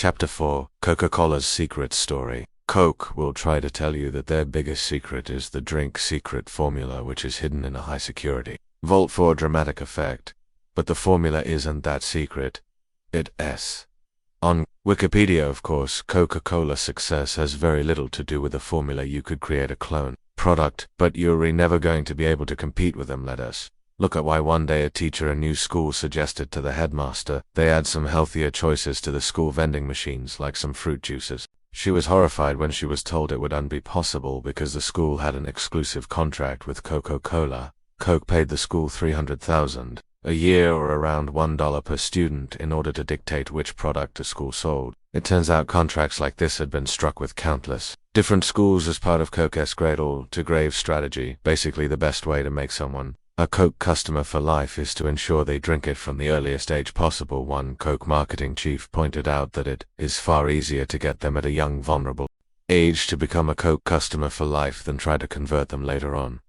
Chapter 4: Coca-Cola's Secret Story. Coke will try to tell you that their biggest secret is the drink secret formula, which is hidden in a high-security vault for dramatic effect. But the formula isn't that secret. It's on Wikipedia, of course. Coca-Cola's success has very little to do with the formula. You could create a clone product, but you're never going to be able to compete with them. Let us look at why. One day a teacher in a new school suggested to the headmaster they add some healthier choices to the school vending machines, like some fruit juices. She was horrified when she was told it would be possible because the school had an exclusive contract with Coca-Cola. Coke paid the school $300,000 a year, or around $1 per student, in order to dictate which product a school sold. It turns out contracts like this had been struck with countless different schools as part of Coke's cradle-to-grave strategy. Basically, the best way to make someone a Coke customer for life is to ensure they drink it from the earliest age possible. One Coke marketing chief pointed out that it is far easier to get them at a young, vulnerable age to become a Coke customer for life than try to convert them later on.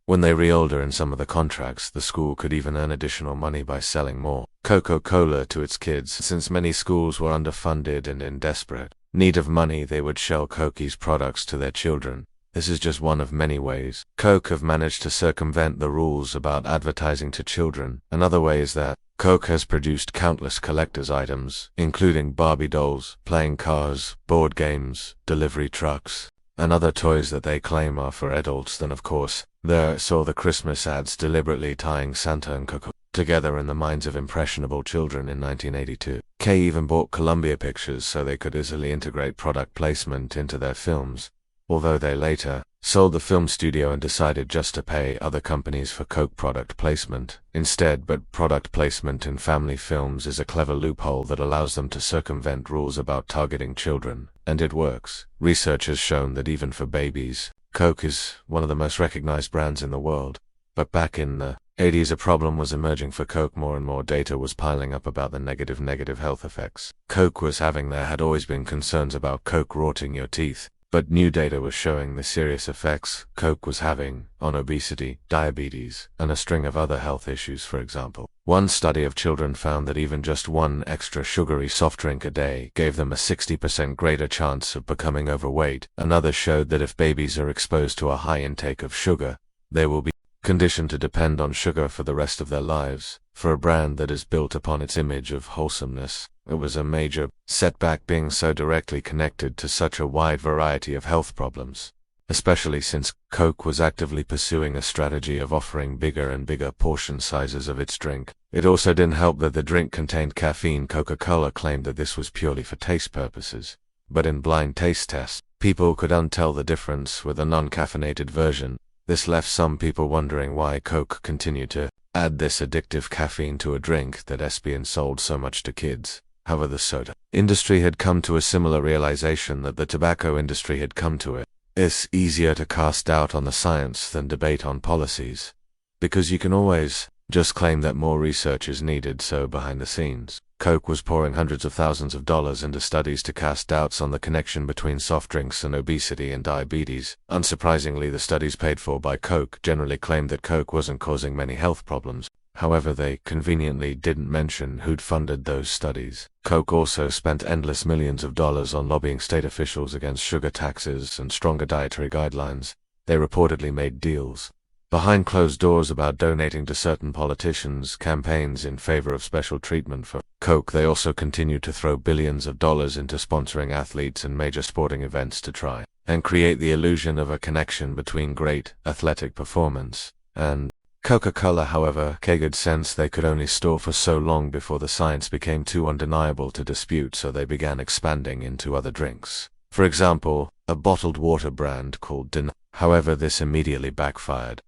When they were older, in some of the contracts, the school could even earn additional money by selling more Coca-Cola to its kids. Since many schools were underfunded and in desperate need of money, they would sell Coke's products to their children. This is just one of many ways Coke have managed to circumvent the rules about advertising to children. Another way is that Coke has produced countless collector's items, including Barbie dolls, playing cars, board games, delivery trucks, and other toys that they claim are for adults. Then, of course, there saw the Christmas ads deliberately tying Santa and Coca together in the minds of impressionable children in 1982. K even bought Columbia Pictures so they could easily integrate product placement into their films, although they later sold the film studio and decided just to pay other companies for Coke product placement instead. But product placement in family films is a clever loophole that allows them to circumvent rules about targeting children, and it works. Research has shown that even for babies, Coke is one of the most recognized brands in the world. But back in the 80s, a problem was emerging for Coke. More and more data was piling up about the negative health effects Coke was having. There had always been concerns about Coke rotting your teeth, but new data was showing the serious effects Coke was having on obesity, diabetes, and a string of other health issues. For example, one study of children found that even just one extra sugary soft drink a day gave them a 60% greater chance of becoming overweight. Another showed that if babies are exposed to a high intake of sugar, they will be conditioned to depend on sugar for the rest of their lives. For a brand that is built upon its image of wholesomeness, it was a major setback being so directly connected to such a wide variety of health problems, especially since Coke was actively pursuing a strategy of offering bigger and bigger portion sizes of its drink. It also didn't help that the drink contained caffeine. Coca-Cola claimed that this was purely for taste purposes, but in blind taste tests, people could untell the difference with a non-caffeinated version. This left some people wondering why Coke continued to add this addictive caffeine to a drink that has been sold so much to kids. However, the soda industry had come to a similar realization that the tobacco industry had come to it. It's easier to cast doubt on the science than debate on policies, because you can always just claim that more research is needed. So behind the scenes, Coke was pouring hundreds of thousands of dollars into studies to cast doubts on the connection between soft drinks and obesity and diabetes. Unsurprisingly, the studies paid for by Coke generally claimed that Coke wasn't causing many health problems. However, they conveniently didn't mention who'd funded those studies. Coke also spent endless millions of dollars on lobbying state officials against sugar taxes and stronger dietary guidelines. They reportedly made deals behind closed doors about donating to certain politicians' campaigns in favor of special treatment for Coke. They also continued to throw billions of dollars into sponsoring athletes and major sporting events to try and create the illusion of a connection between great athletic performance and Coca-Cola. However, K-good sense they could only store for so long before the science became too undeniable to dispute, so they began expanding into other drinks. For example, a bottled water brand called Din. However, this immediately backfired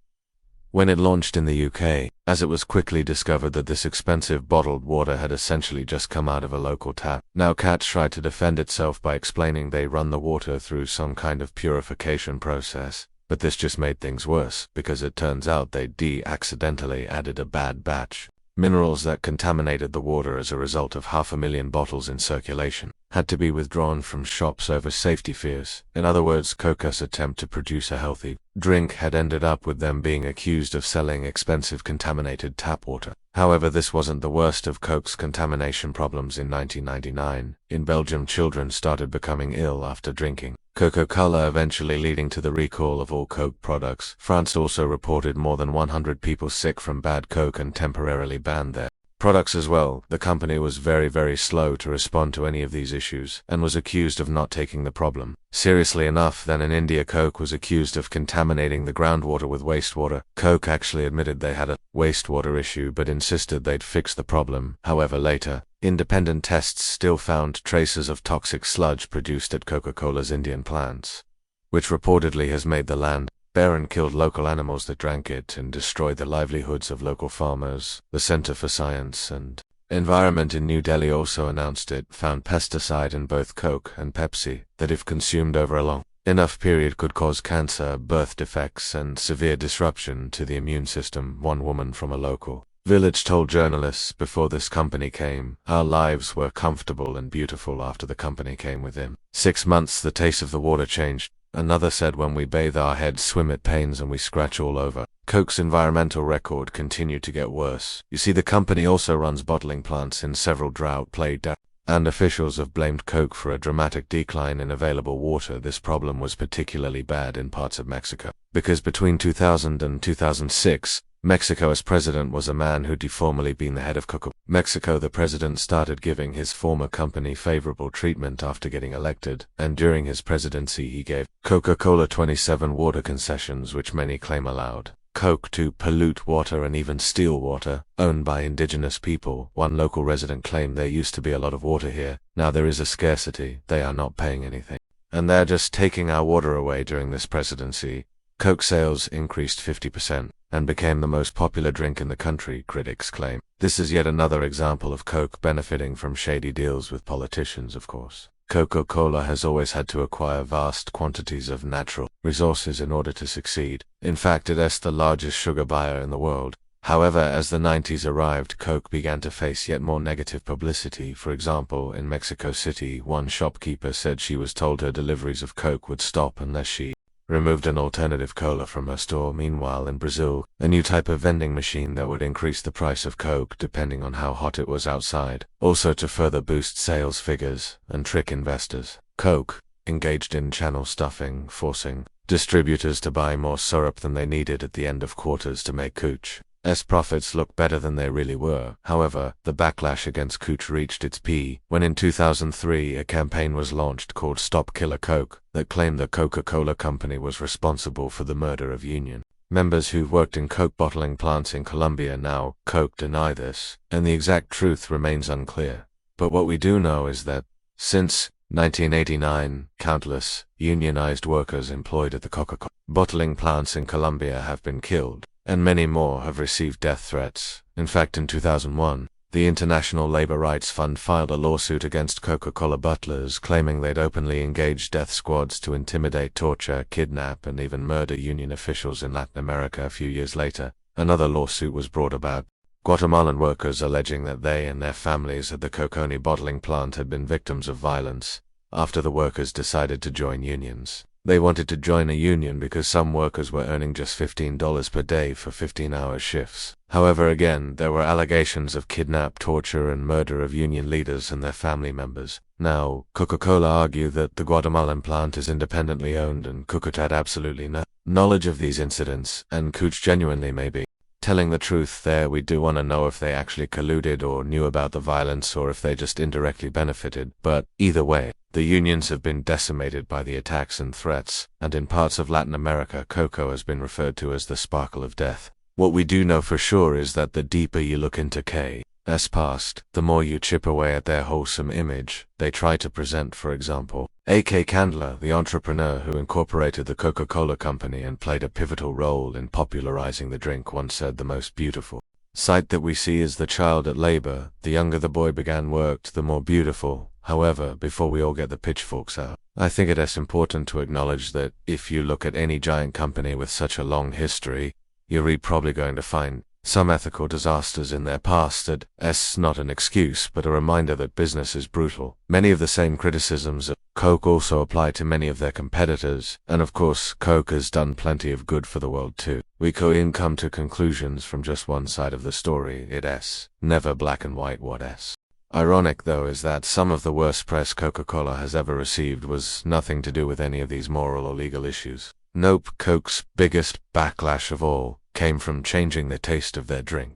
when it launched in the UK, as it was quickly discovered that this expensive bottled water had essentially just come out of a local tap. Now Cat tried to defend itself by explaining they run the water through some kind of purification process, but this just made things worse, because it turns out they accidentally added a bad batch Minerals that contaminated the water as a result of 500,000 bottles in circulation had to be withdrawn from shops over safety fears. In other words, Coca's attempt to produce a healthy drink had ended up with them being accused of selling expensive contaminated tap water. However, this wasn't the worst of Coke's contamination problems. In 1999, in Belgium, children started becoming ill after drinking Coca-Cola, eventually leading to the recall of all Coke products. France also reported more than 100 people sick from bad Coke and temporarily banned their products as well. The company was very slow to respond to any of these issues and was accused of not taking the problem seriously enough. Then in India, Coke was accused of contaminating the groundwater with wastewater. Coke actually admitted they had a wastewater issue but insisted they'd fix the problem. However, later, independent tests still found traces of toxic sludge produced at Coca-Cola's Indian plants, which reportedly has made the land bare and killed local animals that drank it and destroyed the livelihoods of local farmers. The Center for Science and Environment in New Delhi also announced it found pesticide in both Coke and Pepsi that, if consumed over a long enough period, could cause cancer, birth defects, and severe disruption to the immune system. One woman from a local village told journalists, "Before this company came, our lives were comfortable and beautiful. After the company came, within 6 months the taste of the water changed." Another said, "When we bathe, our heads swim at pains and we scratch all over." Coke's environmental record continued to get worse. You see, the company also runs bottling plants in several drought-plagued areas, and officials have blamed Coke for a dramatic decline in available water. This problem was particularly bad in parts of Mexico, because between 2000 and 2006, Mexico's president was a man who'd formerly been the head of Coca-Cola. Mexico, the president started giving his former company favorable treatment after getting elected, and during his presidency he gave Coca-Cola 27 water concessions, which many claim allowed Coke to pollute water and even steal water owned by indigenous people. One local resident claimed, "There used to be a lot of water here. Now there is a scarcity. They are not paying anything, and they're just taking our water away." During this presidency, Coke sales increased 50% and became the most popular drink in the country, critics claim. This is yet another example of Coke benefiting from shady deals with politicians, of course. Coca-Cola has always had to acquire vast quantities of natural resources in order to succeed. In fact, it is the largest sugar buyer in the world. However, as the 90s arrived, Coke began to face yet more negative publicity. For example, in Mexico City, one shopkeeper said she was told her deliveries of Coke would stop unless she removed an alternative cola from her store. Meanwhile, in Brazil, a new type of vending machine that would increase the price of Coke depending on how hot it was outside, also to further boost sales figures and trick investors. Coke engaged in channel stuffing, forcing distributors to buy more syrup than they needed at the end of quarters to make Coke's profits look better than they really were. However, the backlash against Coke reached its peak when in 2003 a campaign was launched called Stop Killer Coke that claimed the Coca-Cola company was responsible for the murder of union members who worked in Coke bottling plants in Colombia. Now, Coke deny this, and the exact truth remains unclear. But what we do know is that, since 1989, countless unionized workers employed at the Coca-Cola bottling plants in Colombia have been killed, and many more have received death threats. In fact, in 2001, the International Labor Rights Fund filed a lawsuit against Coca-Cola bottlers, claiming they'd openly engaged death squads to intimidate, torture, kidnap, and even murder union officials in Latin America. A few years later, another lawsuit was brought about Guatemalan workers alleging that they and their families at the Coca-Cola bottling plant had been victims of violence after the workers decided to join unions. They wanted to join a union because some workers were earning just $15 per day for 15-hour shifts. However, again, there were allegations of kidnap, torture, and murder of union leaders and their family members. Now, Coca-Cola argue that the Guatemalan plant is independently owned and Coca had absolutely no knowledge of these incidents, and Coach genuinely may be telling the truth there. We do want to know if they actually colluded or knew about the violence, or if they just indirectly benefited. But either way, the unions have been decimated by the attacks and threats, and in parts of Latin America, cocoa has been referred to as the sparkle of death. What we do know for sure is that the deeper you look into K's past, the more you chip away at their wholesome image they try to present. For example, A.K. Candler, the entrepreneur who incorporated the Coca-Cola company and played a pivotal role in popularizing the drink, once said, "The most beautiful sight that we see is the child at labor. The younger the boy began work, the more beautiful." However, before we all get the pitchforks out, I think it is important to acknowledge that if you look at any giant company with such a long history, you're probably going to find some ethical disasters in their past that's not an excuse but a reminder that business is brutal. Many of the same criticisms of Coke also apply to many of their competitors, and of course Coke has done plenty of good for the world too. We couldn't come to conclusions from just one side of the story. It's never black and white. What's ironic though is that some of the worst press Coca-Cola has ever received was nothing to do with any of these moral or legal issues. Nope, Coke's biggest backlash of all came from changing the taste of their drink.